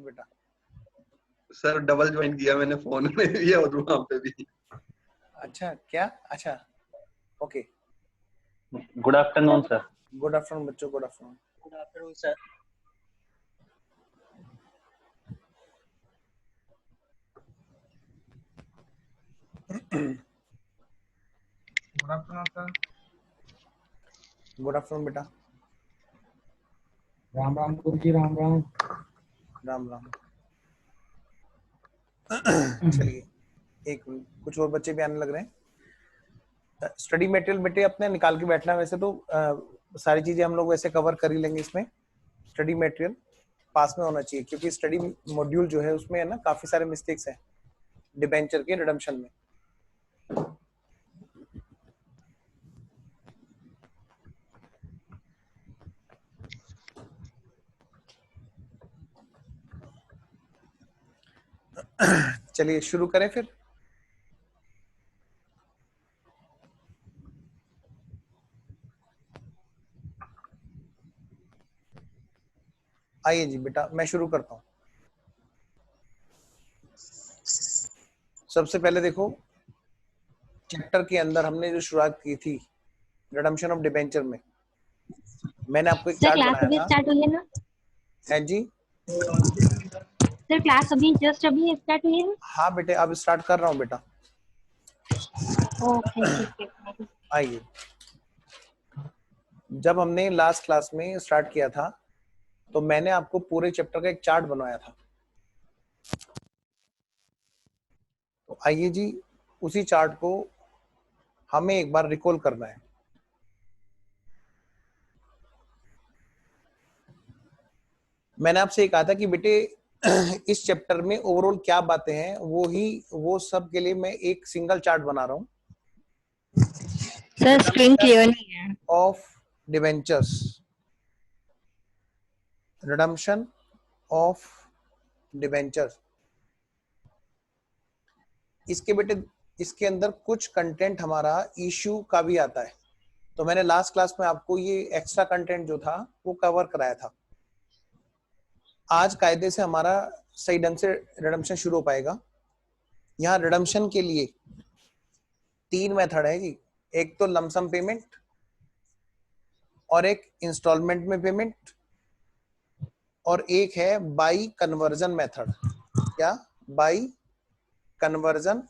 बेटा। Sir double join किया मैंने, फोन में भी और वहां पे भी। अच्छा क्या? अच्छा okay. Good afternoon sir. Good afternoon बच्चों, good afternoon. Good afternoon sir. Good afternoon sir. Good afternoon बेटा। राम राम गुरु जी, राम राम। राम राम। चलिए एक मिनट, कुछ और बच्चे भी आने लग रहे हैं। स्टडी मटेरियल बेटे अपने निकाल के बैठना। वैसे तो सारी चीजें हम लोग वैसे कवर कर ही लेंगे इसमें। स्टडी मटेरियल पास में होना चाहिए, क्योंकि स्टडी मॉड्यूल जो है उसमें है ना काफी सारे मिस्टेक्स हैं डिबेंचर के रिडम्पशन में। चलिए शुरू करें फिर। आइए जी बेटा, मैं शुरू करता हूं। सबसे पहले देखो, चैप्टर के अंदर हमने जो शुरुआत की थी रिडम्पशन ऑफ डिबेंचर में, मैंने आपको एक चार्ट क्लास अभी बनाया था। स्टार्ट हुई है ना? है जी सर क्लास अभी जस्ट अभी स्टार्ट हुई है ना? हाँ बेटे, अब स्टार्ट कर रहा हूँ बेटा। ओके ठीक है। आइए, जब हमने लास्ट क्लास में स्टार्ट किया था तो मैंने आपको पूरे चैप्टर का एक चार्ट बनवाया था। तो आइए जी, उसी चार्ट को हमें एक बार रिकॉल करना है। मैंने आपसे ये कहा था कि बेटे इस चैप्टर में ओवरऑल क्या बातें हैं वो सब के लिए मैं एक सिंगल चार्ट बना रहा हूँ। सर स्क्रीन क्लियर नहीं है। Of debentures, redemption of debentures. इसके बेटे इसके अंदर कुछ कंटेंट हमारा इश्यू का भी आता है। तो मैंने लास्ट क्लास में आपको ये एक्स्ट्रा कंटेंट जो था वो कवर कराया था। आज कायदे से हमारा सही ढंग से रिडम्पशन शुरू हो पाएगा। यहाँ रिडम्पशन के लिए 3 मेथड है जी। एक तो लमसम पेमेंट, और एक इंस्टॉलमेंट में पेमेंट, और एक है बाई कन्वर्जन मेथड। क्या? By conversion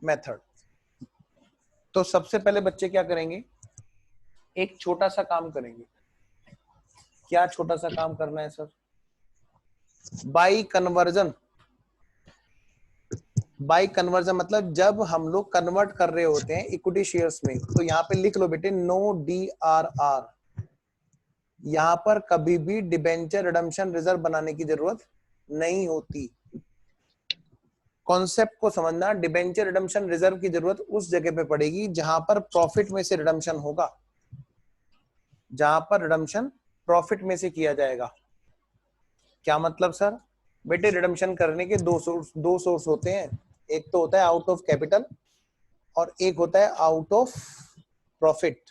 method. तो सबसे पहले बच्चे क्या करेंगे, एक छोटा सा काम करेंगे। क्या छोटा सा काम करना है sir? By conversion. By conversion मतलब जब हम लोग कन्वर्ट कर रहे होते हैं इक्विटी शेयर्स में, तो यहाँ पे लिख लो बेटे नो DRR। यहाँ पर कभी भी डिबेंचर रिडम्पशन रिजर्व बनाने की जरूरत नहीं होती। कॉन्सेप्ट को समझना, डिबेंचर रिडम्पशन रिजर्व की जरूरत उस जगह पे पड़ेगी जहां पर प्रॉफिट में से रिडम्पशन होगा, जहां पर रिडम्पशन प्रॉफिट में से किया जाएगा। क्या मतलब सर? बेटे रिडम्पशन करने के दो सोर्स होते हैं। एक तो होता है आउट ऑफ कैपिटल और एक होता है आउट ऑफ प्रॉफिट।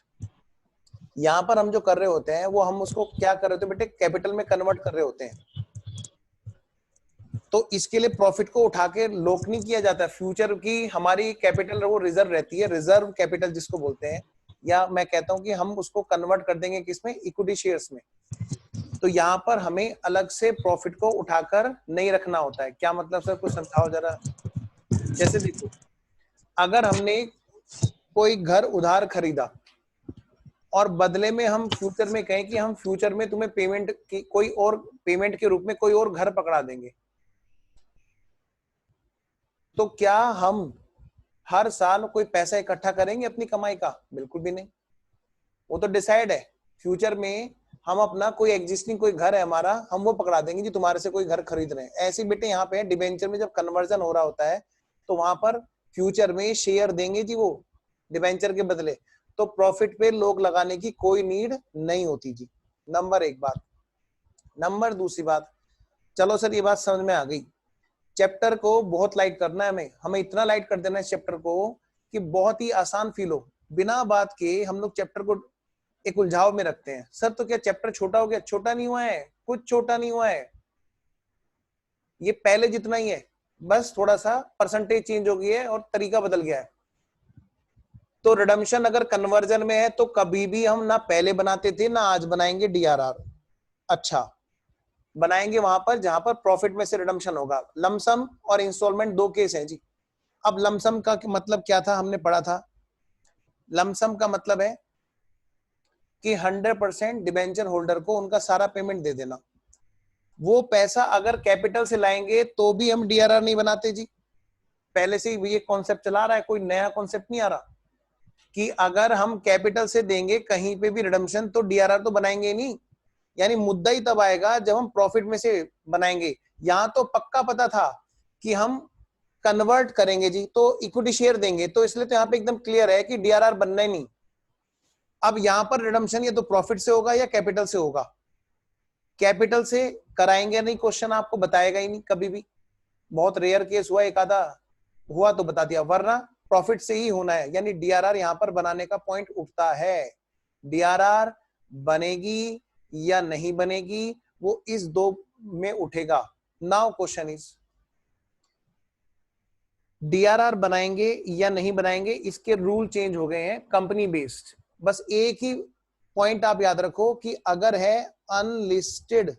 यहां पर हम जो कर रहे होते हैं वो हम उसको क्या कर रहे होते हैं बेटे, कैपिटल में कन्वर्ट कर रहे होते हैं। तो इसके लिए प्रॉफिट को उठा के लॉक नहीं किया जाता। फ्यूचर की हमारी कैपिटल वो रिजर्व रहती है, रिजर्व कैपिटल जिसको बोलते हैं, या मैं कहता हूं कि हम उसको कन्वर्ट कर देंगे किसमें, इक्विटी शेयर्स में। तो यहाँ पर हमें अलग से प्रॉफिट को उठाकर नहीं रखना होता है। क्या मतलब सर, कुछ समझाओ जरा। जैसे देखो, अगर हमने कोई घर उधार खरीदा और बदले में हम फ्यूचर में कहें कि हम फ्यूचर में तुम्हें पेमेंट की कोई और पेमेंट के रूप में कोई और घर पकड़ा देंगे, तो क्या हम हर साल कोई पैसा इकट्ठा करेंगे अपनी कमाई का? बिल्कुल भी नहीं। वो तो डिसाइड है, फ्यूचर में हम अपना कोई एग्जिस्टिंग कोई घर है हमारा, हम वो पकड़ा देंगे जी तुम्हारे से कोई घर खरीद रहे हैं। ऐसे बेटे यहाँ पे डिबेंचर में जब कन्वर्जन हो रहा होता है तो वहां पर फ्यूचर में शेयर देंगे जी वो डिबेंचर के बदले। तो प्रॉफिट पे लोग लगाने की कोई नीड नहीं होती जी। नंबर एक बात। नंबर दूसरी बात, चलो सर ये बात समझ में आ गई। चैप्टर को बहुत लाइट करना है हमें इतना लाइट कर देना है इस चैप्टर को कि बहुत ही आसान फील हो। बिना बात के हम लोग चैप्टर को एक उलझाव में रखते हैं। सर तो क्या चैप्टर छोटा हो गया? छोटा नहीं हुआ है, कुछ छोटा नहीं हुआ है। ये पहले जितना ही है, बस थोड़ा सा परसेंटेज चेंज हो गई है और तरीका बदल गया है। तो रिडम्पशन अगर कन्वर्जन में है तो कभी भी हम ना पहले बनाते थे ना आज बनाएंगे डीआरआर। अच्छा, बनाएंगे वहां पर जहां पर प्रॉफिट में से रिडम्पशन होगा। लमसम और इंस्टॉलमेंट दो केस हैं जी। अब लमसम का मतलब क्या था, हमने पढ़ा था। लमसम का मतलब है कि 100% डिबेंचर होल्डर को उनका सारा पेमेंट दे देना। वो पैसा अगर कैपिटल से लाएंगे तो भी हम डीआरआर नहीं बनाते जी। पहले से ही ये कॉन्सेप्ट चला रहा है, कोई नया कॉन्सेप्ट नहीं आ रहा कि अगर हम कैपिटल से देंगे कहीं पे भी रिडम्पशन तो डीआरआर तो बनाएंगे नहीं। यानी मुद्दा ही तब आएगा जब हम प्रॉफिट में से बनाएंगे। यहां तो पक्का पता था कि हम कन्वर्ट करेंगे जी, तो इक्विटी शेयर देंगे, तो इसलिए तो यहाँ पे एकदम क्लियर है कि डीआरआर बनना ही नहीं। अब यहां पर रिडम्पशन ये तो प्रॉफिट से होगा या कैपिटल से होगा। कैपिटल से कराएंगे नहीं, क्वेश्चन आपको बताएगा ही नहीं कभी भी। बहुत रेयर केस हुआ, एक आधा हुआ तो बता दिया, वरना प्रॉफिट से ही होना है। यानी डीआरआर यहां पर बनाने का पॉइंट उठता है। डीआरआर बनेगी या नहीं बनेगी वो इस दो में उठेगा। नाउ क्वेश्चन इज डीआरआर बनाएंगे या नहीं बनाएंगे, इसके रूल चेंज हो गए हैं कंपनी बेस्ड। बस एक ही पॉइंट आप याद रखो कि अगर है अनलिस्टेड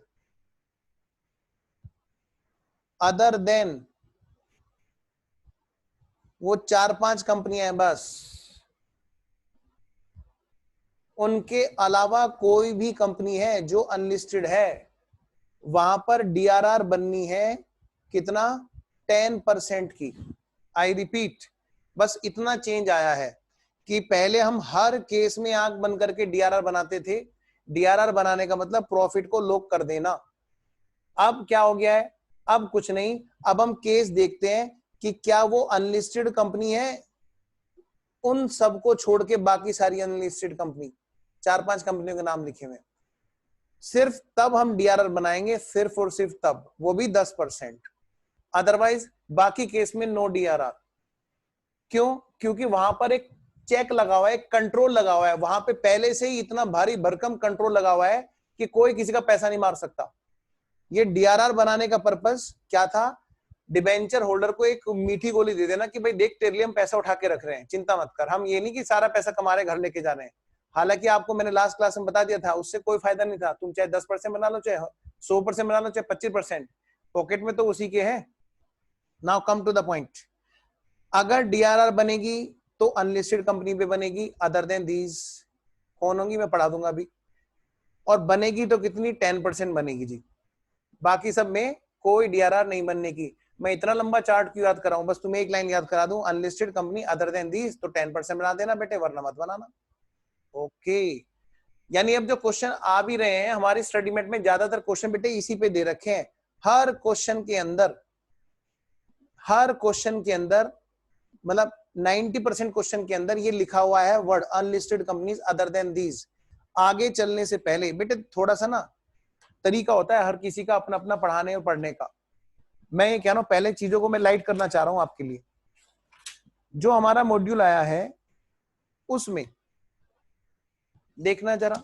अदर देन वो 4-5 कंपनियां हैं बस, उनके अलावा कोई भी कंपनी है जो अनलिस्टेड है, वहां पर डीआरआर बननी है कितना, 10% की। आई रिपीट, बस इतना चेंज आया है कि पहले हम हर केस में आंख बंद करके डीआरआर बनाते थे। डीआरआर बनाने का मतलब प्रॉफिट को लॉक कर देना। अब क्या हो गया है, अब कुछ नहीं, अब हम केस देखते हैं कि क्या वो अनलिस्टेड कंपनी है, उन सबको छोड़ के बाकी सारी अनलिस्टेड कंपनी, 4-5 कंपनियों के नाम लिखे हुए, सिर्फ तब हम डीआरआर बनाएंगे, सिर्फ और सिर्फ तब, वो भी 10%। अदरवाइज बाकी केस में नो डीआरआर। क्यों? क्योंकि वहां पर एक चेक लगा हुआ है, कंट्रोल लगा हुआ है, वहां पे पहले से ही इतना भारी भरकम कंट्रोल लगा हुआ है कि कोई किसी का पैसा नहीं मार सकता। ये डीआरआर बनाने का पर्पस क्या था, डिबेंचर होल्डर को एक मीठी गोली दे देना कि भाई देख तेरे लिए हम पैसा उठा के रख रहे हैं, चिंता मत कर। हम ये नहीं कि सारा पैसा कमा रहे घर लेके जा रहे हैं। हालांकि आपको मैंने लास्ट क्लास में बता दिया था, उससे कोई फायदा नहीं था। तुम चाहे 10% बना लो, चाहे 100% बना लो, चाहे 25%, पॉकेट में तो उसी के है। Now come to the point, अगर डीआरआर बनेगी तो अनलिस्टेड कंपनी पे बनेगी, अदर देन दीज कौन होंगी मैं पढ़ा दूंगा अभी। और बनेगी तो कितनी, 10% बनेगी जी, बाकी सब में कोई डीआरआर नहीं बनने की। मैं इतना लंबा चार्ट क्यों याद कराऊं, बस तुम्हें एक लाइन याद करा दूं, unlisted company other than these, तो 10% बना देना बेटे, वरना मत बनाना। ओके, यानी अब जो क्वेश्चन आ भी रहे हैं हमारी स्टडी मेट में, ज्यादातर क्वेश्चन बेटे इसी पे दे रखे हैं। हर क्वेश्चन के अंदर मतलब 90% क्वेश्चन के अंदर ये लिखा हुआ है word unlisted companies other than these. आगे चलने से पहले बेटे थोड़ा सा ना तरीका होता है हर किसी का अपना अपना पढ़ाने और पढ़ने का। मैं ये कह रहा हूं, पहले चीजों को मैं लाइट करना चाह रहा हूं आपके लिए। जो हमारा मॉड्यूल आया है उसमें देखना जरा।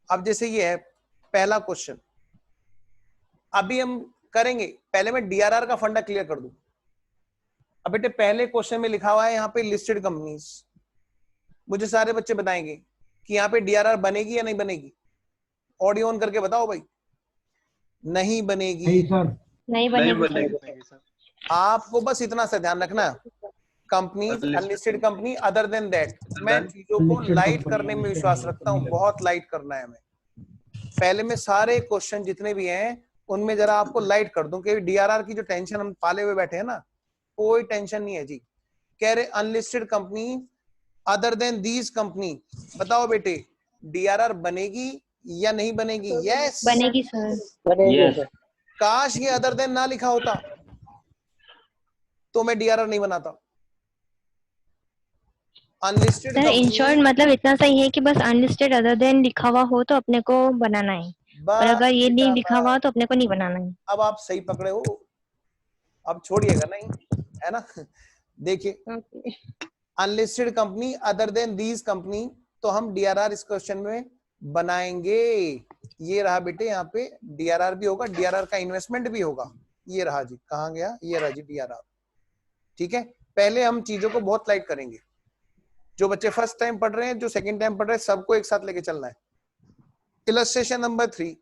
अब जैसे ये है पहला क्वेश्चन, अभी हम करेंगे, पहले मैं डीआरआर का फंडा क्लियर कर दूं। अब बेटे पहले क्वेश्चन में लिखा हुआ है यहाँ पे लिस्टेड कंपनीज। मुझे सारे बच्चे बताएंगे कि यहाँ पे डीआरआर बनेगी या नहीं बनेगी। ऑडियो ऑन करके बताओ भाई। नहीं बनेगी। नहीं सर, नहीं बनेगी सर। आपको बस इतना सा ध्यान रखना, companies unlisted company other than that. मैं चीजों को लाइट करने में विश्वास रखता हूँ, बहुत लाइट करना है हमें। पहले में सारे क्वेश्चन जितने भी हैं उनमें जरा आपको लाइट कर दूं कि डीआरआर की जो टेंशन हम पाले हुए बैठे हैं ना, कोई टेंशन नहीं है जी। कह रहे unlisted company other than these company, बताओ बेटे डीआरआर बनेगी या नहीं बनेगी। यस बनेगी सर। यस। काश ये अदर देन ना लिखा होता तो मैं डीआरआर नहीं बनाता। अनलिस्टेड सर इन शॉर्ट मतलब इतना सही है कि बस अनलिस्टेड अदर देन लिखा हुआ हो तो अपने को बनाना है, और अगर ये नहीं लिखा हुआ हो तो अपने को नहीं बनाना है। अब आप सही पकड़े हो, अब छोड़िएगा नहीं, है ना। देखिए unlisted company other than these company, तो हम डीआरआर इस क्वेश्चन में बनाएंगे। ये रहा बेटे, यहाँ पे डीआरआर भी होगा, डीआरआर का इन्वेस्टमेंट भी होगा। ये रहा जी, कहाँ गया, ये रहा जी डीआरआर। ठीक है, पहले हम चीजों को बहुत लाइट करेंगे। जो बच्चे फर्स्ट टाइम पढ़ रहे हैं, जो सेकंड टाइम पढ़ रहे हैं, सबको एक साथ लेके चलना है। इलस्ट्रेशन नंबर 3,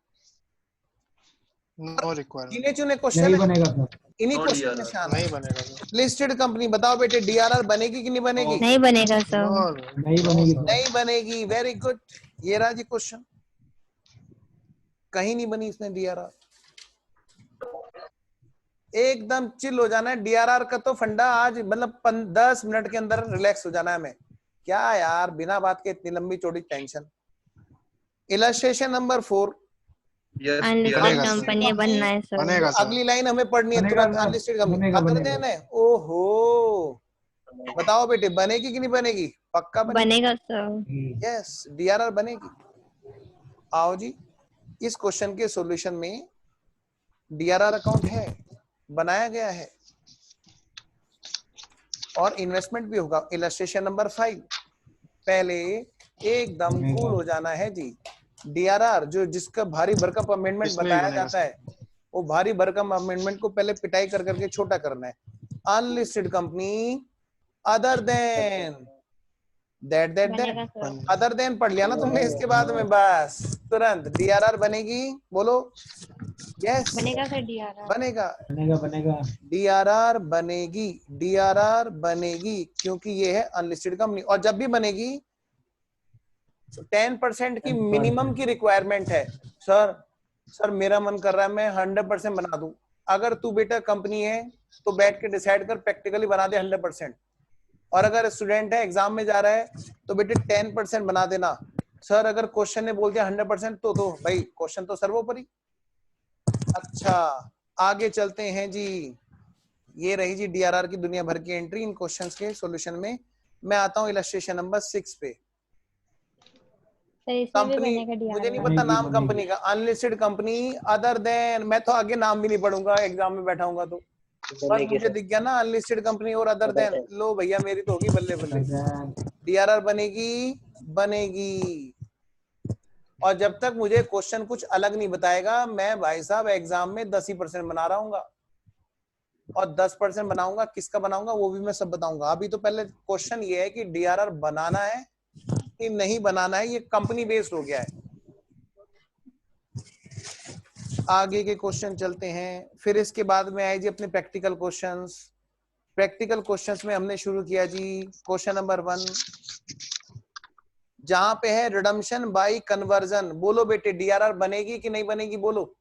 नो रिक्वायरमेंट, गिने चुने क्वेश्चन नहीं है, बनेगा सर, इन्हीं No क्वेश्चन में DRR, से आना। नहीं बनेगा सर, लिस्टेड कंपनी बताओ बेटे, डीआरआर बनेगी कि नहीं बनेगी? नहीं बनेगा सर। नो नहीं बनेगी सर। नहीं बनेगी, वेरी गुड। ये रहा जी क्वेश्चन, कहीं नहीं बनी इसने डीआरआर। एकदम चिल हो जाना है। डीआरआर का तो फंडा आज मतलब 10 मिनट के अंदर रिलैक्स हो जाना है हमें। क्या यार, बिना बात के इतनी लंबी चौड़ी tension. Illustration number 4, yes unlisted बनेगा DRR, सर। कंपनी बनना है सर। बनेगा सर, अगली लाइन हमें पढ़नी है बनेगा तुरंत। सर, अनलिस्टेड कंपनी बनेगा, अदर बनेगा। देन है। ओहो, बताओ बेटे, बनेगी कि नहीं बनेगी? पक्का बनेगी? बनेगा सर। यस, डीआरआर बनेगी। आओ जी, इस क्वेश्चन के सॉल्यूशन में डीआरआर अकाउंट है, बनाया गया है और इन्वेस्टमेंट भी होगा। इलस्ट्रेशन नंबर 5, पहले एकदम कूल हो जाना है जी। डीआरआर जो जिसका भारी भरकम अमेंडमेंट इसमें भी बताया बनेगा जाता है, वो भारी भरकम अमेंडमेंट को पहले पिटाई कर करके छोटा करना है। Unlisted company other than that बनेगा सर। अदर देन पढ़ लिया ना तुमने इसके बाद में, बस तुरंत डीआरआर बनेगी। बोलो यस, बनेगा सर डीआरआर। बनेगा। बनेगा, बनेगा। डीआरआर बनेगी, डीआरआर बनेगी, क्योंकि ये है अनलिस्टेड कंपनी। और जब भी बनेगी 10% की मिनिमम की रिक्वायरमेंट है। सर मेरा मन कर रहा है मैं 100% बना दूं। अगर तू बेटा कंपनी है तो बैठ के डिसाइड कर, प्रैक्टिकली बना दे 100%। और अगर स्टूडेंट है एग्जाम में जा रहा है तो बेटे 10% बना देना। सर अगर क्वेश्चन ने बोल दिया 100% तो भाई क्वेश्चन तो सर्वोपरि। अच्छा, आगे चलते हैं जी। ये रही जी डीआरआर की दुनिया भर की एंट्री इन क्वेश्चंस के सॉल्यूशन में। मैं आता हूं इलस्ट्रेशन नंबर 6 पे। सर इसमें भी कंपनी, बनेगा मुझे नहीं डीआरआर। पता नाम बनेगी। कंपनी का। अनलिस्टेड कंपनी अदर देन, मैं तो आगे नाम भी नहीं पढ़ूंगा एग्जाम में बैठाऊंगा तो। बस मुझे दिख गया ना अनलिस्टेड कंपनी और अदर देन, लो भैया मेरी तो होगी बल्ले बल्ले। डीआरआर बनेगी, बनेगी। और जब तक मुझे क्वेश्चन कुछ अलग नहीं बताएगा, मैं भाई साहब एग्जाम में 10% बना रहा हूँ। और 10% बनाऊंगा, किसका बनाऊंगा वो भी मैं सब बताऊंगा। अभी तो पहले क्वेश्चन ये है कि डीआरआर बनाना है कि नहीं बनाना है, ये कंपनी बेस्ड हो गया है। आगे के क्वेश्चन चलते हैं। फिर इसके बाद में आए जी अपने प्रैक्टिकल क्वेश्चंस। प्रैक्टिकल क्वेश्चंस में हमने शुरू किया जी क्वेश्चन नंबर 1, जहां पे है रिडम्पशन बाय कन्वर्जन। बोलो बेटे, डीआरआर बनेगी कि नहीं बनेगी? बोलो।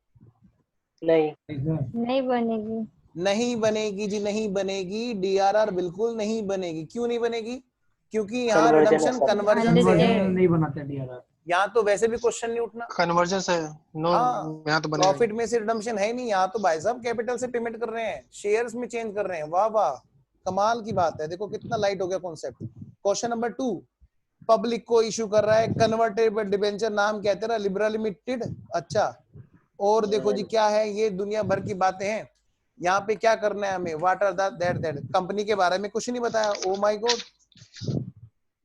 नहीं बनेगी। नहीं बनेगी जी, नहीं बनेगी। डीआरआर बिल्कुल नहीं बनेगी। क्यों नहीं बनेगी? क्योंकि यहाँ रिडम्पशन कन्वर्जन से है। नहीं बनाते डीआरआर। यहाँ तो वैसे भी क्वेश्चन नहीं उठना। कन्वर्जन से नो, हाँ, यहाँ तो बनेगा। प्रॉफिट में से रिडम्पशन है नहीं। यहाँ तो भाई साहब कैपिटल से पेमेंट कर रहे हैं, शेयर्स में चेंज कर रहे हैं। वाह वाह, कमाल की बात है। देखो कितना लाइट हो गया कॉन्सेप्ट। क्वेश्चन नंबर 2, पब्लिक को इशू कर रहा है कन्वर्टेबल डिबेंचर, नाम क्या है तेरा? Liberal limited. अच्छा, और देखो जी क्या है, ये दुनिया भर की बातें हैं। यहाँ पे क्या करना है हमें? वाट आर दैट कंपनी के बारे में कुछ नहीं बताया। ओ माय गॉड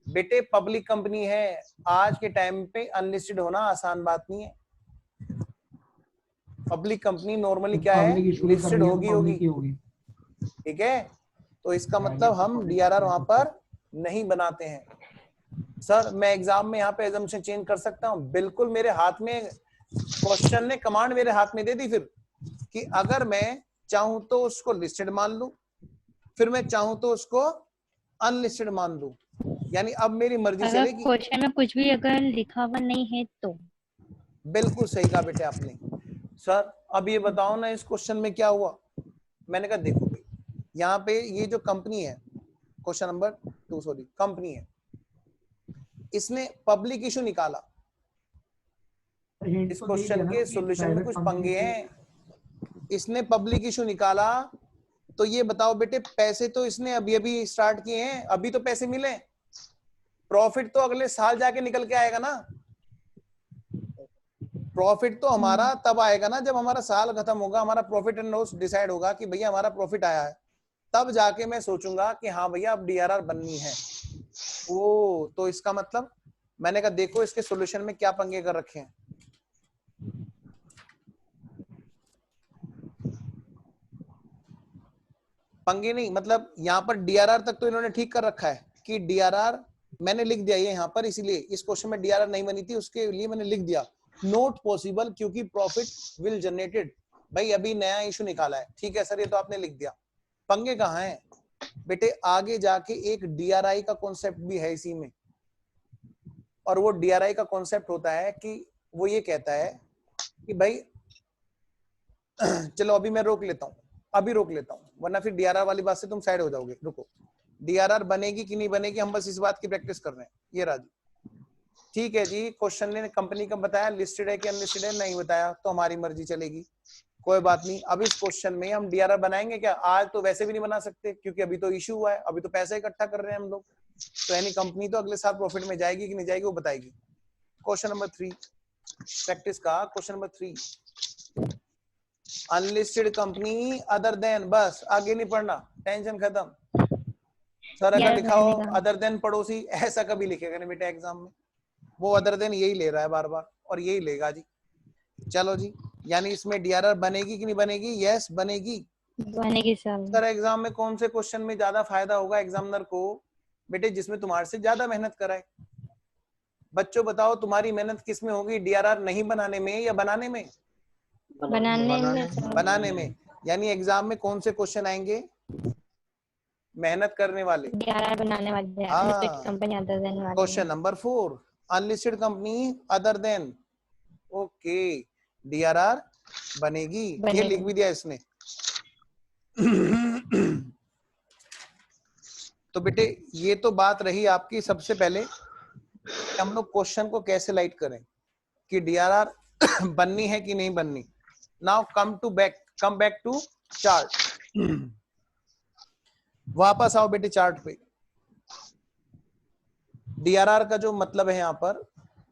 बेटे, पब्लिक कंपनी है। आज के टाइम पे अनलिस्टेड होना आसान बात नहीं है। पब्लिक कंपनी नॉर्मली क्या है? लिस्टेड होगी। ठीक है, तो इसका मतलब हम डीआरआर वहां पर नहीं बनाते हैं। सर मैं एग्जाम में यहाँ पे एजम्पशन चेंज कर सकता हूँ? बिल्कुल, मेरे हाथ में क्वेश्चन ने कमांड मेरे हाथ में दे दी फिर, कि अगर मैं चाहूं तो उसको लिस्टेड मान लूं, फिर मैं चाहूं तो उसको अनलिस्टेड मान लूं। यानी अब मेरी मर्जी अगर चलेगी। क्वेश्चन में कुछ भी अगर लिखा हुआ नहीं है तो? बिल्कुल सही कहा बेटे आपने। सर अब ये बताओ ना, इस क्वेश्चन में क्या हुआ? मैंने कहा देखो भाई, यहाँ पे ये जो कंपनी है, क्वेश्चन नंबर 2 सॉरी, कंपनी है, इसने पब्लिक इशू निकाला। इस क्वेश्चन के सॉल्यूशन में कुछ पंगे हैं। इसने पब्लिक इशू निकाला, तो ये बताओ बेटे, पैसे तो इसने अभी अभी स्टार्ट किए हैं, अभी तो पैसे मिले। प्रॉफिट तो अगले साल जाके निकल के आएगा ना। प्रॉफिट तो हमारा तब आएगा ना जब हमारा साल खत्म होगा, हमारा प्रॉफिट एंड लॉस डिसाइड होगा कि भैया हमारा प्रॉफिट आया है, तब जाके मैं सोचूंगा कि हाँ भैया अब डीआरआर बननी है। ओ, तो इसका मतलब मैंने कहा देखो इसके सॉल्यूशन में क्या पंगे कर रखे हैं। पंगे नहीं, मतलब यहाँ पर डीआरआर तक तो इन्होंने ठीक कर रखा है कि डीआरआर मैंने लिख दिया ये यहाँ पर, इसीलिए इस क्वेश्चन में डीआरआर नहीं बनी थी, उसके लिए मैंने लिख दिया नॉट पॉसिबल क्योंकि प्रॉफिट विल जनरेटेड। भाई अभी नया इशू निकाला है, ठीक है सर ये तो आपने लिख दिया। पंगे कहाँ हैं बेटे, आगे जाके एक डीआरआई का कॉन्सेप्ट भी है इसी में, और वो डीआरआई का कॉन्सेप्ट होता है कि वो ये कहता है कि भाई चलो अभी मैं रोक लेता हूँ, अभी रोक लेता हूँ, वरना फिर डीआरआर वाली बात से तुम साइड हो जाओगे। रुको, डीआरआर बनेगी कि नहीं बनेगी, हम बस इस बात की प्रैक्टिस कर रहे हैं। ये राजू, ठीक है जी, क्वेश्चन ने कंपनी का बताया, लिस्टेड है कि अनलिस्टेड है नहीं बताया, तो हमारी मर्जी चलेगी, कोई बात नहीं। अब इस क्वेश्चन में हम डीआरआर बनाएंगे क्या? आज तो वैसे भी नहीं बना सकते क्योंकि अभी तो इशू हुआ है, अभी तो पैसा इकट्ठा कर रहे हैं हम लोग, तो यानी कंपनी तो अगले साल प्रॉफिट में जाएगी कि नहीं जाएगी वो बताएगी। क्वेश्चन नंबर 3 प्रैक्टिस का, question number 3 unlisted company other than, बस आगे नहीं पढ़ना, टेंशन खत्म। सर अगर लिखा हो अदर देन पड़ोसी, ऐसा कभी लिखेगा नहीं बेटा एग्जाम में, वो अदर देन यही ले रहा है बार बार और यही लेगा जी। चलो जी, यानी इसमें डीआरआर बनेगी कि नहीं बनेगी? यस बनेगी, बनेगी सर। एग्जाम में कौन से क्वेश्चन में ज्यादा फायदा होगा एग्जामिनर को? बेटे जिसमें तुम्हारे से ज्यादा मेहनत कराए। बच्चों बताओ तुम्हारी मेहनत किस में होगी, डीआरआर नहीं बनाने में या बनाने में? बनाने में। यानी एग्जाम में कौन से क्वेश्चन आएंगे? मेहनत करने वाले, डीआरआर बनाने वाले, अनलिस्टेड कंपनी अदर देन वाले। Question number 4 unlisted company other than, okay DRR बनेगी, ये लिख भी दिया इसने। तो बेटे ये तो बात रही आपकी सबसे पहले हम लोग क्वेश्चन को कैसे लाइट करें कि डीआरआर बननी है कि नहीं बननी। Now come back to chart. वापस आओ बेटे चार्ट पे। डीआरआर का जो मतलब है यहाँ पर,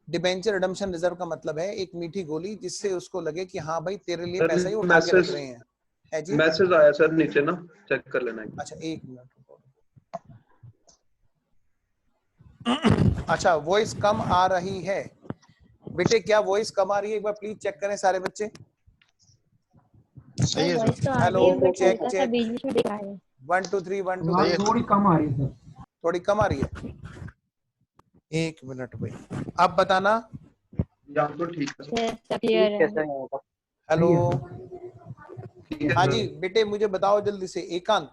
डिबेंचर रिडम्पशन रिजर्व का मतलब है एक मीठी गोली जिससे उसको लगे कि हाँ भाई तेरे लिए पैसा ही उठा के रख रहे हैं। है जी, मैसेज आया सर नीचे ना, चेक कर लेना। अच्छा एक मिनट। अच्छा वॉइस कम आ रही है बेटे, क्या वॉइस कम आ रही है? एक बार प्लीज चेक करें सारे बच्चे। सही है सर। हेलो चेक चेक, बीच बीच में दिखा रहे हैं। 1 2 3 1 2 आवाज 3। थोड़ी कम आ रही है सर। थोड़ी कम आ रही है, एक मिनट भाई आप बताना। यहाँ तो ठीक है सर। क्लियर है। हेलो ठीक है हाँ सर। जी बेटे मुझे बताओ जल्दी से, एकांत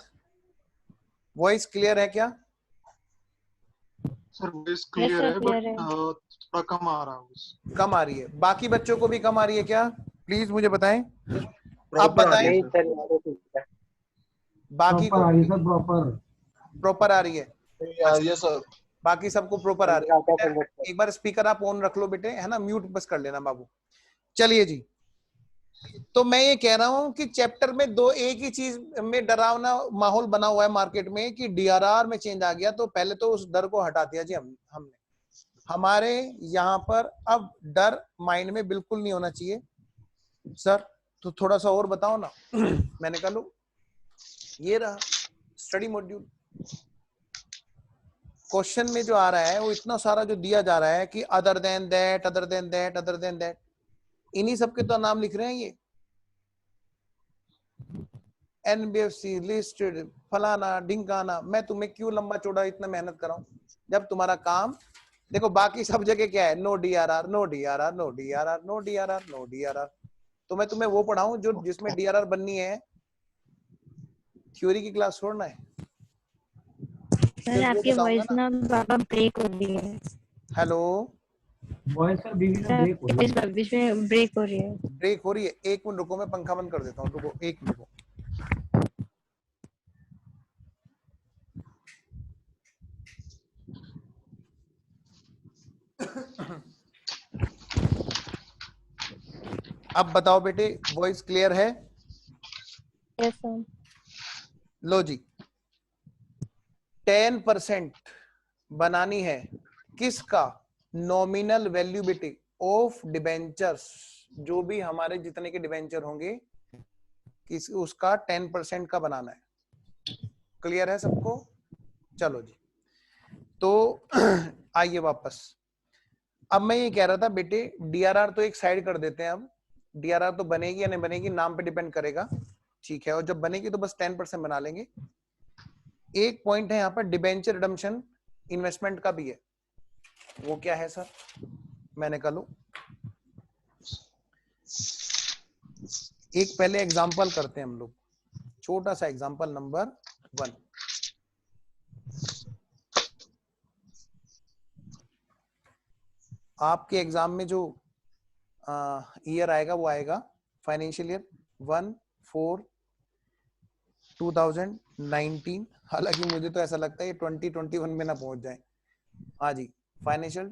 वॉइस क्लियर है क्या? सर वॉइस क्लियर है clear बट है। थोड़ा कम आ रहा है। कम आ रही है, बाकी बच्चों को भी कम आ रही है क्या? प्लीज मुझे बताएं। आप प्रॉपर आ रही बताएं है सर। बाकी प्रॉपर को आ रही है सर, प्रॉपर। प्रॉपर आ रही है, ये सर बाकी सबको प्रॉपर आ रही है। एक बार स्पीकर आप ऑन रख लो बेटे, है ना, म्यूट बस कर लेना बाबू। चलिए जी, तो मैं ये कह रहा हूं कि चैप्टर में दो एक ही चीज में डरावना माहौल बना हुआ है मार्केट में कि डीआरआर में चेंज आ गया, तो पहले तो उस डर को हटा दिया जी हमने। हमारे यहाँ पर अब डर माइंड में बिल्कुल नहीं होना चाहिए सर। तो थोड़ा सा और बताओ ना। मैंने कहा लो ये रहा स्टडी मॉड्यूल। क्वेश्चन में जो आ रहा है वो इतना सारा जो दिया जा रहा है कि other than that, other than that, other than that, इन्हीं सबके तो नाम लिख रहे हैं ये। एनबीएफसी लिस्टेड फलाना ढिंकाना। मैं तुम्हें क्यों लंबा चौड़ा इतना मेहनत कराऊं जब तुम्हारा काम देखो। बाकी सब जगह क्या है, no DRR, no DRR, no DRR, no DRR, no DRR. तो मैं तुम्हें वो पढ़ाऊं जो जिसमें डीआरआर बननी है। थ्योरी की क्लास छोड़ना है। सर आपकी वॉइस ना बाबा ब्रेक हो रही है। हेलो वॉइस सर बीच में ब्रेक हो रही है। बीच में ब्रेक हो रही है। ब्रेक हो रही है, एक मिनट रुको, मैं पंखा बंद कर देता हूँ, रुको एक मिनट रुको। अब बताओ बेटे वॉइस क्लियर है? Yes sir. लो जी, 10% बनानी है किसका? नॉमिनल वैल्यू बेटे ऑफ डिबेंचर्स, जो भी हमारे जितने के डिबेंचर होंगे किस उसका 10% का बनाना है। क्लियर है सबको? चलो जी, तो आइए वापस। अब मैं ये कह रहा था बेटे, डीआरआर तो एक साइड कर देते हैं। अब डीआरआर तो बनेगी या नहीं बनेगी नाम पे डिपेंड करेगा, ठीक है, और जब बनेगी तो बस 10% बना लेंगे। एक पॉइंट है यहाँ पर डिबेंचर रिडम्पशन इन्वेस्टमेंट का भी है, वो क्या है सर? मैंने कहा लो एक पहले एग्जांपल करते हैं हम लोग, छोटा सा एग्जांपल नंबर 1। आपके एग्जाम में जो ईयर आएगा वो आएगा फाइनेंशियल ईयर 1/4/2019। हालांकि मुझे तो ऐसा लगता है ये 2021 में ना पहुंच जाए। हाँ जी, फाइनेंशियल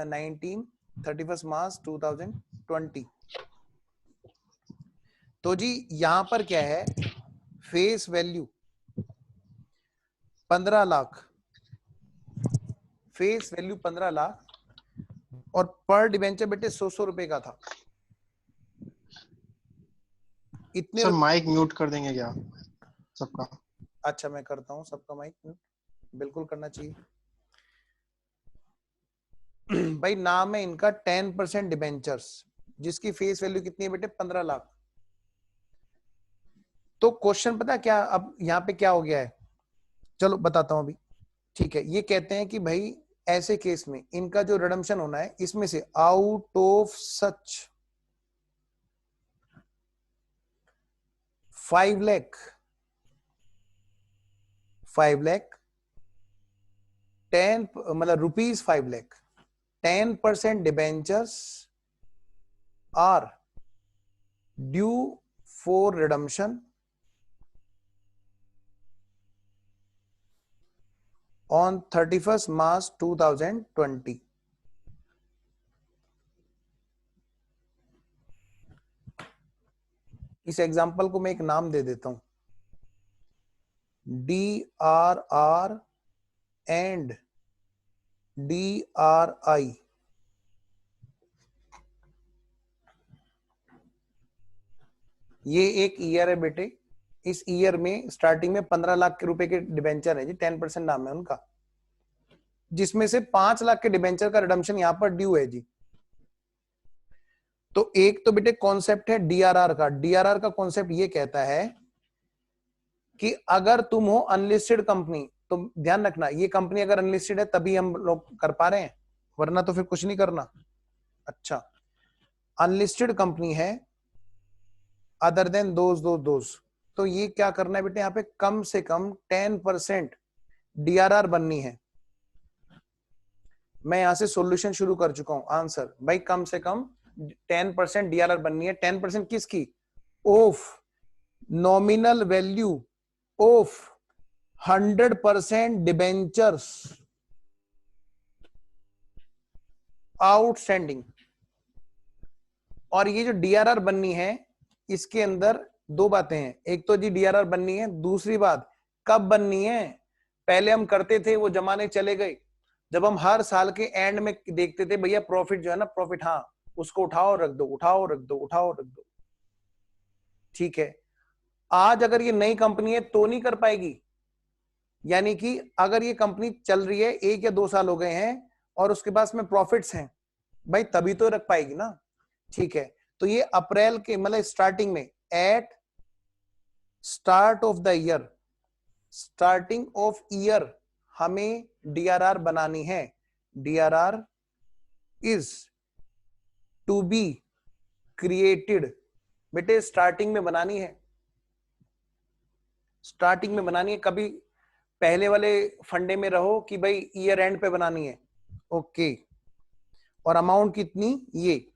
19 31 मार्च 2020। तो जी यहां पर क्या है, face value 15 lakh, face value 15 lakh और पर डिबेंचर बेटे 100 रुपए का था। इतने सर माइक म्यूट कर देंगे क्या सबका? अच्छा मैं करता हूँ सबका माइक म्यूट, बिल्कुल करना चाहिए। भाई नाम है इनका 10% डिबेंचर्स, जिसकी फेस वैल्यू कितनी है बेटे 15 लाख। तो क्वेश्चन पता क्या अब यहाँ पे क्या हो गया है, चलो बताता हूं अभी, ठीक है। ये कहते हैं कि भाई ऐसे केस में इनका जो रिडम्पशन होना है इसमें से आउट ऑफ सच 5 लाख 10 मतलब rupees 5 lakh 10% debentures are due for redemption on 31st March 2020। इस एग्जांपल को मैं एक नाम दे देता हूं, DRR एंड DRI। ये एक ईयर है बेटे, इस ईयर में स्टार्टिंग में 15 लाख के रुपए के डिबेंचर है जी, 10% नाम है उनका, जिसमें से 5 लाख के डिबेंचर का रिडम्पशन यहां पर ड्यू है जी। तो एक तो बेटे कॉन्सेप्ट है डीआरआर का। डीआरआर का कॉन्सेप्ट ये कहता है कि अगर तुम हो अनलिस्टेड कंपनी, तो ध्यान रखना ये कंपनी अगर अनलिस्टेड है तभी हम लोग कर पा रहे हैं, वरना तो फिर कुछ नहीं करना। अच्छा, अनलिस्टेड कंपनी है अदर देन दोज, तो ये क्या करना है बेटे, यहाँ पे कम से कम 10% डीआरआर बननी है। मैं यहां से सॉल्यूशन शुरू कर चुका हूं। आंसर भाई कम से कम 10% डीआरआर बननी है। 10% किसकी? Of nominal value of 100% debentures outstanding. और ये जो डीआरआर बननी है इसके अंदर दो बातें हैं, एक तो जी डीआरआर बननी है, दूसरी बात कब बननी है। पहले हम करते थे, वो जमाने चले गए जब हम हर साल के एंड में देखते थे भैया प्रॉफिट जो है ना, प्रॉफिट, हाँ उसको उठाओ रख दो, उठाओ रख दो, उठाओ रख दो, ठीक है। आज अगर ये नई कंपनी है तो नहीं कर पाएगी, यानी कि अगर ये कंपनी चल रही है 1 या 2 साल हो गए हैं और उसके पास में प्रॉफिट्स हैं भाई, तभी तो रख पाएगी ना, ठीक है। तो ये अप्रैल के मतलब स्टार्टिंग में, at start of the year, starting of year हमें डीआरआर बनानी है। DRR is to be created, बेटे स्टार्टिंग में बनानी है, स्टार्टिंग में बनानी है। कभी पहले वाले फंडे में रहो कि भाई ईयर एंड पे बनानी है, ओके। और अमाउंट कितनी, ये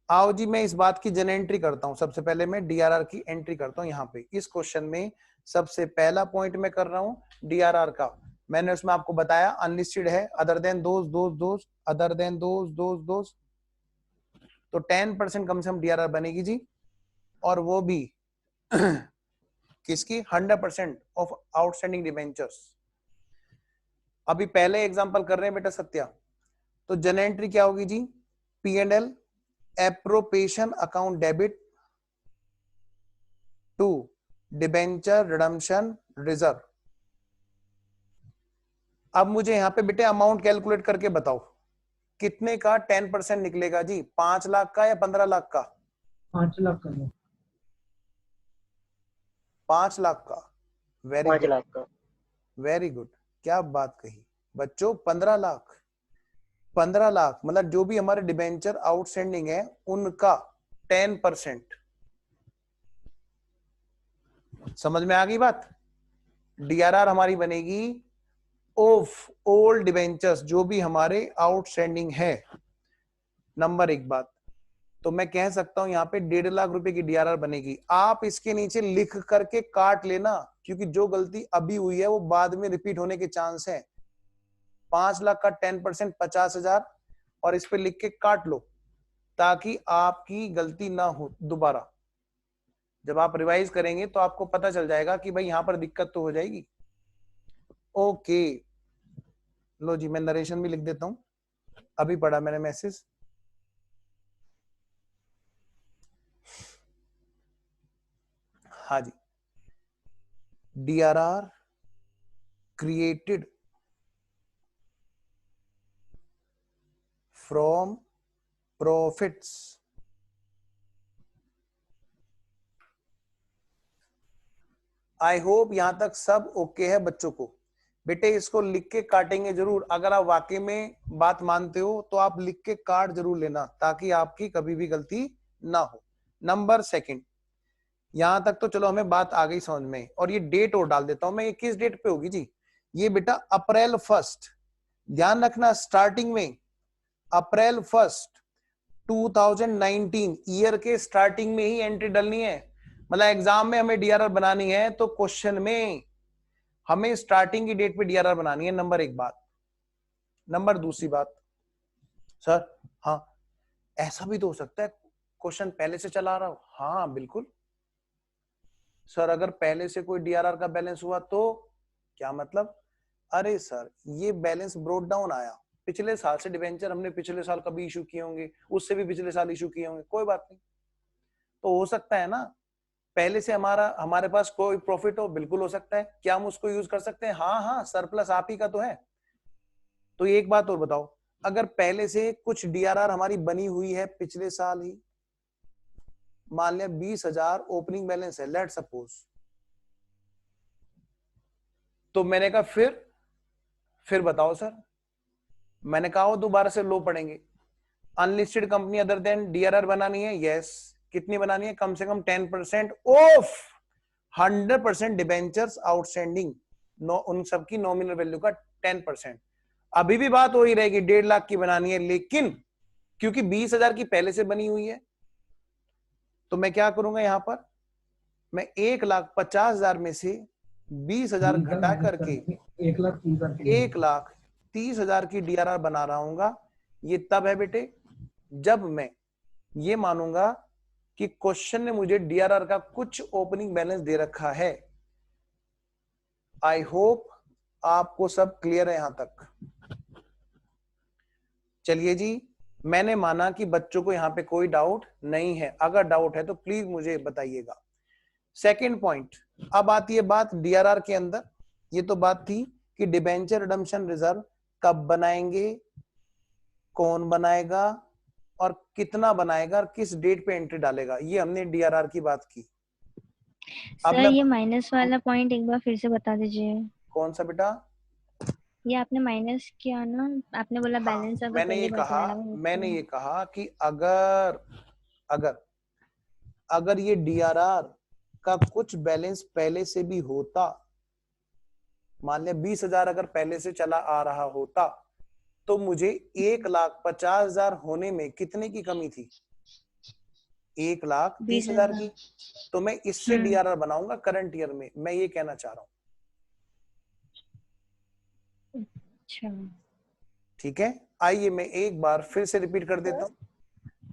आओ जी मैं इस बात की जन एंट्री करता हूं। सबसे पहले मैं डीआरआर की एंट्री करता हूं। यहाँ पे इस क्वेश्चन में सबसे पहला पॉइंट मैं कर रहा हूं डीआरआर का। मैंने उसमें आपको बताया अनलिस्टेड है, other than those, other than those, तो 10% कम से कम डीआरआर बनेगी जी, और वो भी किसकी, 100% ऑफ आउटस्टैंडिंग डिबेंचर्स। अभी पहले एग्जांपल कर रहे हैं बेटा सत्या, तो जन एंट्री क्या होगी जी, P&L appropriation account debit to debenture redemption reserve. अब मुझे यहां पे बेटे अमाउंट कैलकुलेट करके बताओ, कितने का 10% निकलेगा जी? 5 लाख का या 15 लाख का? 5 लाख का सर। 5 लाख का। वेरी 5 गुड, लाख का। वेरी गुड, क्या बात कही बच्चों। 15 लाख, 15 लाख मतलब जो भी हमारे डिबेंचर आउटस्टैंडिंग है उनका 10%। समझ में आ गई बात? डीआरआर हमारी बनेगी ऑफ ओल्ड डिबेंचर्स, जो भी हमारे आउटस्टैंडिंग है। नंबर 1 बात, तो मैं कह सकता हूं यहाँ पे 1.5 लाख रुपए की डीआरआर बनेगी। आप इसके नीचे लिख करके काट लेना, क्योंकि जो गलती अभी हुई है वो बाद में रिपीट होने के चांस है। 5 लाख का 10% 50,000, और इस पे लिख के काट लो ताकि आपकी गलती ना हो दोबारा। जब आप रिवाइज करेंगे तो आपको पता चल जाएगा कि भाई यहां पर दिक्कत तो हो जाएगी। ओके, लो जी, मैं नरेशन भी लिख देता हूं, अभी पढ़ा मैंने मैसेज। हाँ जी, DRR created from profits I hope यहां तक सब ओके है बच्चों को। बेटे इसको लिख के काटेंगे जरूर, अगर आप वाकई में बात मानते हो तो आप लिख के काट जरूर लेना ताकि आपकी कभी भी गलती ना हो। नंबर 2, यहां तक तो चलो हमें बात आ गई समझ में। और ये डेट और डाल देता हूं मैं, ये किस डेट पे होगी जी? ये बेटा अप्रैल 1, ध्यान रखना स्टार्टिंग में अप्रैल 1 2019 ईयर के स्टार्टिंग में ही एंट्री डालनी है। मतलब एग्जाम में हमें डीआरआर बनानी है तो क्वेश्चन में हमें स्टार्टिंग की डेट पे डीआरआर बनानी है। नंबर 1 बात। नंबर 2 बात, सर हाँ ऐसा भी तो हो सकता है क्वेश्चन पहले से चला रहा हो। हाँ बिल्कुल सर, अगर पहले से कोई डीआरआर का बैलेंस हुआ तो क्या मतलब? अरे सर ये बैलेंस ब्रोड डाउन आया, पिछले साल से डिवेंचर हमने पिछले साल कभी इशू किए होंगे, उससे भी पिछले साल इशू किए होंगे, कोई बात नहीं। तो हो सकता है ना पहले से हमारे पास कोई प्रॉफिट हो, बिल्कुल हो सकता है। क्या हम उसको यूज कर सकते हैं? हाँ हाँ, सरप्लस आप ही का तो है। तो एक बात और बताओ, अगर पहले से कुछ डीआरआर हमारी बनी हुई है पिछले साल ही, मान लिया 20,000 ओपनिंग बैलेंस है लेट सपोज, तो मैंने कहा फिर बताओ सर, मैंने कहा वो दोबारा से लो पड़ेंगे। Unlisted company other than DRR बनानी है, यस। कितनी बनानी है? कम से कम 10% ऑफ 100% डिबेंचर्स आउटस्टैंडिंग, उन सबकी नॉमिनल वैल्यू का 10%। अभी भी बात हो ही रहेगी 1.5 लाख की बनानी है, लेकिन क्योंकि 20,000 की पहले से बनी हुई है तो मैं क्या करूंगा यहां पर, मैं 1,50,000 में से 20,000 घटा करके 1,30,000 की डीआरआर बना रहा हूं। ये तब है बेटे जब मैं ये मानूंगा कि क्वेश्चन ने मुझे डीआरआर का कुछ ओपनिंग बैलेंस दे रखा है। आई होप आपको सब क्लियर है यहां तक। चलिए जी, मैंने माना कि बच्चों को यहां पे कोई डाउट नहीं है, अगर डाउट है तो प्लीज मुझे बताइएगा। सेकंड पॉइंट, अब आती है बात डीआरआर के अंदर। ये तो बात थी कि डिबेंचर रिडम्पशन रिजर्व कब बनाएंगे, कौन बनाएगा और कितना बनाएगा और किस डेट पे एंट्री डालेगा, ये हमने डीआरआर की बात की। सर ये माइनस वाला पॉइंट एक बार फिर से बता दीजिए। कौन सा बेटा? ये आपने माइनस किया ना, आपने बोला बैलेंस अगर मैंने ये कहा कि अगर ये डीआरआर का कुछ बैलेंस पहले से भी होता, मान लिया 20,000 अगर पहले से चला आ रहा होता, तो मुझे 1,50,000 होने में कितने की कमी थी? 1,30,000 की। तो मैं इससे डीआरआर बनाऊंगा करंट ईयर में, मैं ये कहना चाह रहा हूं। अच्छा ठीक है, आइए मैं एक बार फिर से रिपीट कर देता हूं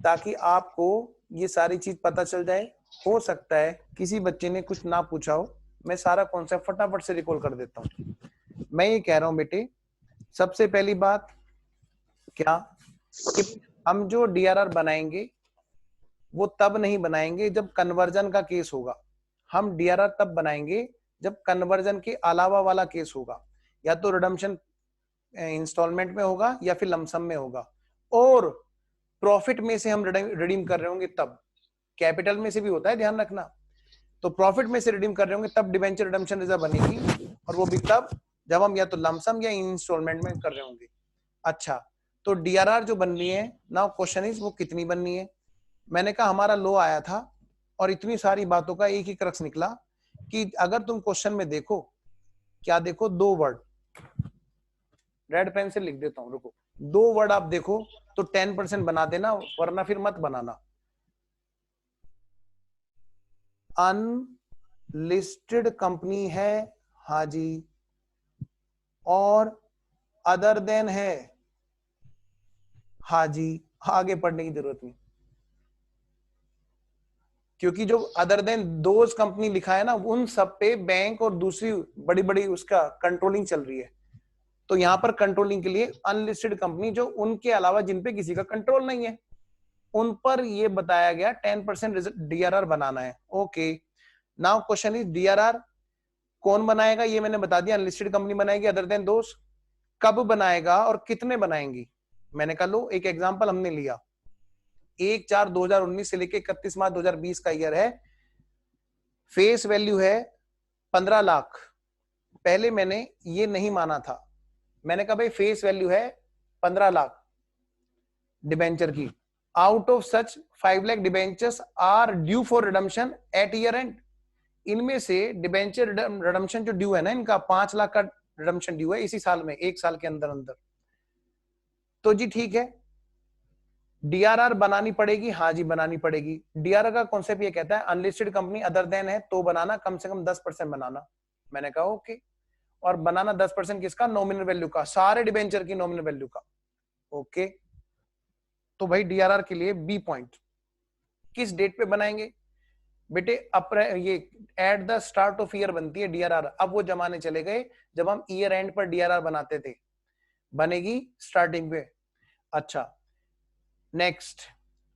ताकि आपको ये सारी चीज पता चल जाए। हो सकता है किसी बच्चे ने कुछ ना पूछा हो, मैं सारा कॉन्सेप्ट फटाफट से रिकॉल कर देता हूं। मैं ये कह रहा हूं बेटे, सबसे पहली बात क्या कि हम जो डीआरआर बनाएंगे वो तब नहीं बनाएंगे जब कन्वर्जन का केस होगा। हम डीआरआर तब बनाएंगे जब कन्वर्जन के अलावा वाला केस होगा, या तो रिडम्पशन इंस्टॉलमेंट में होगा या फिर लमसम में होगा। और प्रॉफिट में से हम रिडीम कर रहे होंगे तब, कैपिटल में से भी होता है, ध्यान रखना। तो प्रॉफिट में से रिडीम कर रहे होंगे तब डिबेंचर रिडम्पशन रिजर्व बनेगी, और वो भी तब जब हम या तो लमसम या इंस्टॉलमेंट में कर रहे होंगे। अच्छा, तो डीआरआर जो बन रही है नाउ क्वेश्चन इज वो कितनी बननी है। मैंने कहा हमारा लो आया था और इतनी सारी बातों का एक ही क्रक्स निकला कि अगर तुम क्वेश्चन में देखो, क्या देखो, 2 वर्ड, रेड पेन से लिख देता हूं, रुको, 2 वर्ड आप देखो तो 10% बना देना, वरना फिर मत बनाना। अनलिस्टेड कंपनी है, हाँ जी, और अदर देन है, हाँ जी, आगे पढ़ने की जरूरत नहीं, क्योंकि जो अदर देन दोज कंपनी लिखा है ना, उन सब पे बैंक और दूसरी बड़ी बड़ी उसका कंट्रोलिंग चल रही है। तो यहां पर कंट्रोलिंग के लिए अनलिस्टेड कंपनी, जो उनके अलावा जिन पे किसी का कंट्रोल नहीं है, उन पर ये बताया गया 10% डीआरआर बनाना है। Okay, now question is DRR कौन बनाएगा, ये मैंने बता दिया, अनलिस्टेड कंपनी बनाएगी अदर देन दोज। कब बनाएगा और कितने बनाएंगी, मैंने कहा लो एक एग्जांपल हमने लिया, 1/4/2019 से लेके 31 मार्च 2020 का ईयर है, फेस वैल्यू है 15 लाख। पहले मैंने ये नहीं माना था, मैंने कहा भाई फेस वैल्यू है 15 लाख डिबेंचर की, out of such 5 lakh debentures are due for redemption at year end. इनमें से डिबेंचर रिडम्पशन जो ड्यू है ना, इनका 5 लाख का रिडम्पशन ड्यू है इसी साल में, 1 साल के अंदर अंदर। तो जी ठीक है, डीआरआर बनानी पड़ेगी, हाँ जी बनानी पड़ेगी। डीआरआर का कॉन्सेप्ट ये कहता है अनलिस्टेड कंपनी अदर देन है तो बनाना, कम से कम 10% बनाना। मैंने कहा ओके, और बनाना 10% किसका, नॉमिनल वैल्यू का, सारे डिबेंचर की नॉमिनल वैल्यू का। ओके, तो भाई डीआरआर के लिए बी पॉइंट, किस डेट पे बनाएंगे बेटे, ये at the start of year बनती है डीआरआर। अब वो जमाने चले गए जब हम ईयर एंड पर डीआरआर बनाते थे, बनेगी स्टार्टिंग पे। अच्छा नेक्स्ट,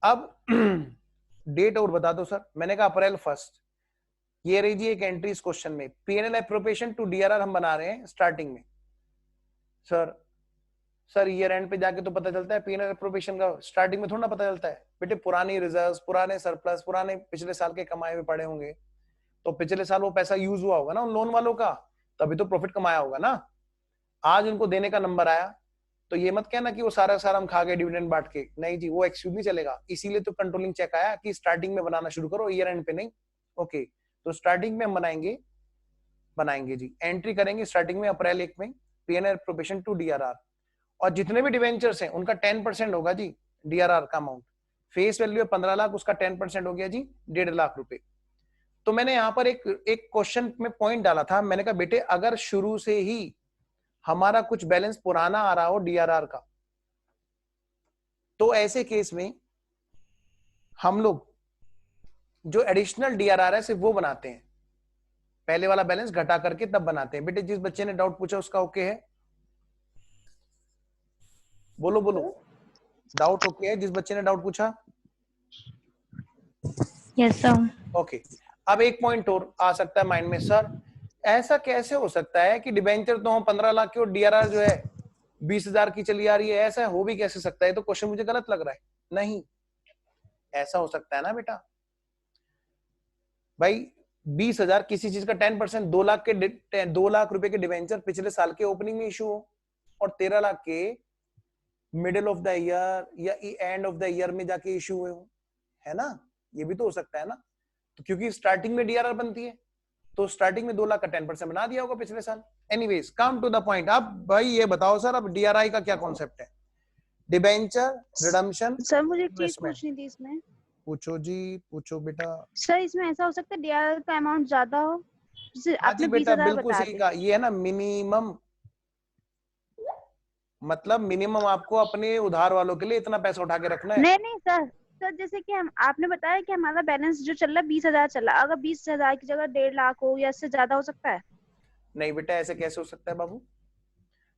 अब डेट और बता दो सर। मैंने कहा अप्रैल 1। ये रही जी एक एंट्री इस क्वेश्चन में, पीएनएल एप्रोप्रिएशन टू डीआरआर हम बना रहे हैं स्टार्टिंग में। सर ईयर एंड पे जाके तो पता चलता है पीएनएल एप्रोप्रिएशन का, स्टार्टिंग में थोड़ा ना पता चलता है बेटे। पुरानी रिजर्व्स, पुराने सरप्लस, पुराने पिछले साल के कमाए हुए पड़े होंगे, तो पिछले साल वो पैसा यूज हुआ होगा ना उन लोन वालों का, तभी तो प्रॉफिट कमाया होगा ना। आज उनको देने का नंबर आया, तो ये मत कहना कि वो सारा हम खा गए डिविडेंड बांट के, नहीं जी, वो एक्सक्यूज नहीं चलेगा। इसीलिए तो कंट्रोलिंग चेक आया कि स्टार्टिंग में बनाना शुरू करो, ईयर एंड पे नहीं। ओके, तो स्टार्टिंग में हम बनाएंगे जी, एंट्री करेंगे स्टार्टिंग में अप्रैल 1 में, पीएनएल एप्रोप्रिएशन टू डीआरआर, और जितने भी डिवेंचर्स हैं उनका 10% होगा जी डीआरआर का अमाउंट। फेस वैल्यू है 15 लाख, उसका 10% हो गया जी 1.5 लाख रुपए। तो मैंने यहाँ पर एक क्वेश्चन में पॉइंट डाला था, मैंने कहा बेटे अगर शुरू से ही हमारा कुछ बैलेंस पुराना आ रहा हो डीआरआर का, तो ऐसे केस में हम लोग जो एडिशनल डीआरआर है सिर्फ वो बनाते हैं, पहले वाला बैलेंस घटा करके तब बनाते हैं। बेटे जिस बच्चे ने डाउट पूछा उसका ओके है, बोलो बोलो, डाउट ओके है जिस बच्चे ने डाउट पूछा? Yes sir. ओके, अब एक पॉइंट और आ सकता है माइंड में, सर ऐसा कैसे हो सकता है कि डिबेंचर तो हम 15 लाख की और डीआरआर जो है 20,000 की चली आ रही है, ऐसा हो भी कैसे सकता है? तो क्वेश्चन मुझे गलत लग रहा है। नहीं, ऐसा हो सकता है ना बेटा, भाई 20,000 किसी चीज का 10%, 2 लाख रुपए के डिबेंचर पिछले साल के ओपनिंग में इशू हो, और 13 लाख के मिडिल ऑफ द ईयर या एंड ऑफ द ईयर में जाके इशू हुए हो, है ना? ये भी तो हो सकता है ना। तो क्योंकि स्टार्टिंग में डीआरआर बनती है, तो स्टार्टिंग में 2 लाख का 10% बना दिया होगा पिछले साल। Anyways, come to the point. अब भाई ये बताओ सर, अब डीआरआई का क्या कॉन्सेप्ट है? Debenture redemption. सर मुझे एक चीज पूछनी थी इसमें। पूछो जी, पूछो बेटा। सर इसमें ऐसा हो सकता है डीआरआर का अमाउंट ज्यादा हो, जैसे आपने बेटा 20,000 बिल्कुल बता सही दिया। कहा, ये है ना मिनिमम, मतलब मिनिमम आपको अपने उधार वालों के लिए इतना पैसा उठा के रखना है। नहीं सर जैसे कि हम आपने बताया कि हमारा बैलेंस जो चल रहा है 20,000 चल रहा है, अगर 20,000 की जगह 1.5 लाख हो या इससे ज्यादा हो सकता है? नहीं बेटा, ऐसे कैसे हो सकता है बाबू,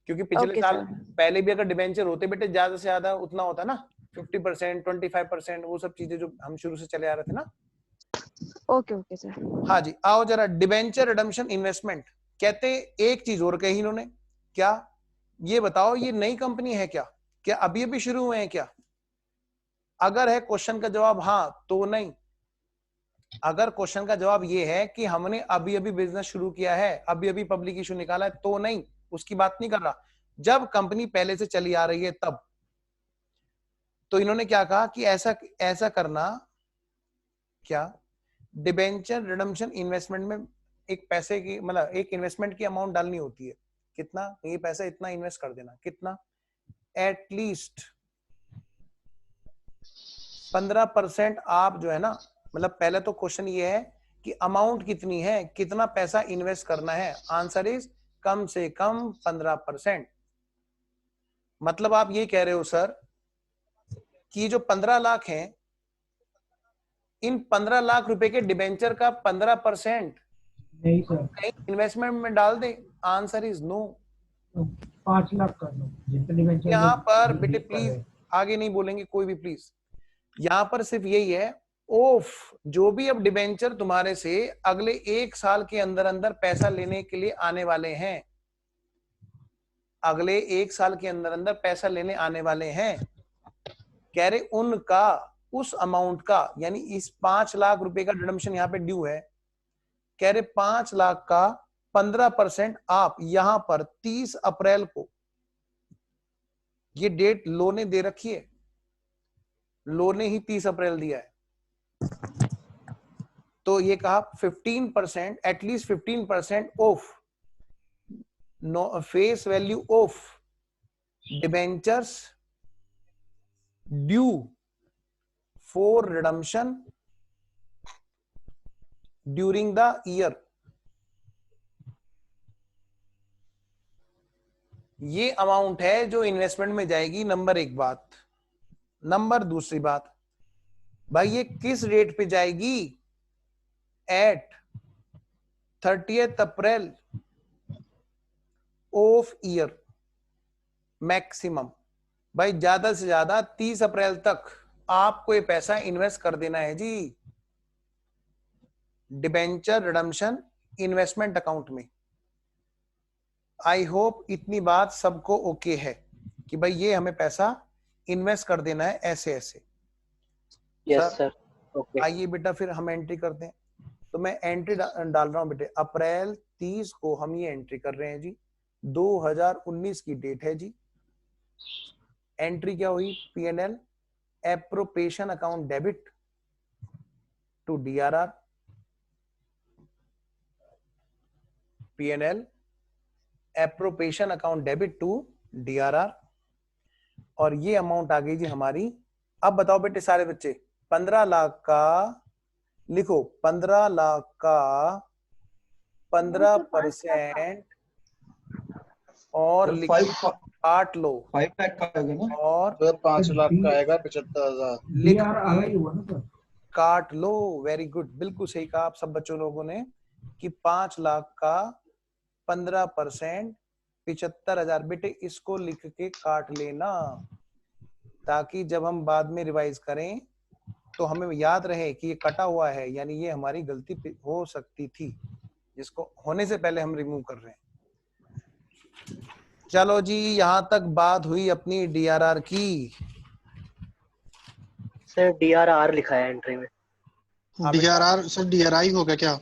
क्योंकि पिछले साल पहले भी अगर डिबेंचर होते बेटे ज्यादा से ज्यादा उतना होता ना, 50%, 25%, वो सब चीजें जो हम शुरू से चले आ रहे थे ना। Okay sir. हाँ जी, आओ जरा, डिबेंचर रिडम्पशन इन्वेस्टमेंट कहते एक चीज और कही इन्होंने, क्या ये बताओ, ये नई कंपनी है क्या? क्या अभी अभी शुरू हुए हैं क्या? अगर है क्वेश्चन का जवाब हाँ तो नहीं। अगर क्वेश्चन का जवाब ये है कि हमने अभी अभी बिजनेस शुरू किया है, अभी अभी पब्लिक इशू निकाला है, तो नहीं, उसकी बात नहीं कर रहा। जब कंपनी पहले से चली आ रही है तब। तो इन्होंने क्या कहा कि ऐसा करना, क्या डिबेंचर रिडम्पशन इन्वेस्टमेंट में एक पैसे की मतलब एक इन्वेस्टमेंट की अमाउंट डालनी होती है। कितना? ये पैसा इतना इन्वेस्ट कर देना। कितना? एटलीस्ट 15% आप जो है ना, मतलब पहले तो क्वेश्चन ये है कि अमाउंट कितनी है, कितना पैसा इन्वेस्ट करना है। आंसर इज कम से कम 15%। मतलब आप ये कह रहे हो सर कि जो 15 लाख हैं, इन 15 लाख रुपए के डिबेंचर का 15% नहीं सर, कहीं इन्वेस्टमेंट में डाल दे। Answer is no. 5 लाख कर लो जितने वेंचर यहाँ में पर भी बेटे कर प्लीज रहे हैं। आगे नहीं बोलेंगे कोई भी प्लीज। यहाँ पर सिर्फ यही है, ओफ जो भी अब डिबेंचर तुम्हारे से अगले 1 साल के अंदर अंदर पैसा लेने के लिए आने वाले हैं, अगले 1 साल के अंदर अंदर पैसा लेने आने वाले हैं, कह रहे उनका उस अमाउंट का, यानी इस 5 लाख रुपए का रिडम्पशन यहाँ पे ड्यू है, कह रहे 5 लाख का 15% आप यहां पर 30 अप्रैल को, ये डेट लो ने दे रखी है, लो ने ही 30 अप्रैल दिया है, तो ये कहा 15%, at least 15% of no face value of debentures due for redemption during the year. ये अमाउंट है जो इन्वेस्टमेंट में जाएगी। नंबर 1 बात। नंबर दूसरी बात, भाई ये किस रेट पे जाएगी? At 30th April of year maximum. भाई ज्यादा से ज्यादा 30 अप्रैल तक आपको ये पैसा इन्वेस्ट कर देना है जी, डिबेंचर रिडम्पशन इन्वेस्टमेंट अकाउंट में। आई होप इतनी बात सबको ओके है कि भाई ये हमें पैसा इन्वेस्ट कर देना है ऐसे ऐसे। Yes sir, okay. आइए बेटा फिर हम एंट्री करते हैं। तो मैं एंट्री डाल रहा हूं बेटे, अप्रैल 30 को हम ये एंट्री कर रहे हैं जी, 2019 की डेट है जी। एंट्री क्या हुई? P&L appropriation account debit to DRR, P&L appropriation account debit to DRR, और ये अमाउंट आ गई जी हमारी। अब बताओ बेटे सारे बच्चे, 15 लाख का लिखो, 15 लाख का 15% और लिखो, काट लो 5 लाख का आएगा ना, और सर 5 लाख का आएगा 75,000। लिख यार अलग ही हुआ ना सर। काट लो। वेरी गुड, बिल्कुल सही कहा आप सब बच्चों लोगों ने कि 5 लाख का 15% 75,000। बेटे इसको लिख के काट लेना, ताकि जब हम बाद में रिवाइज करें तो हमें याद रहे कि ये कटा हुआ है, यानी ये हमारी गलती हो सकती थी, जिसको होने से पहले हम रिमूव कर रहे हैं। चलो जी, यहां तक बात हुई अपनी DRR की। सर DRR लिखा है एंट्री में। DRR सर DRI हो गया क्या?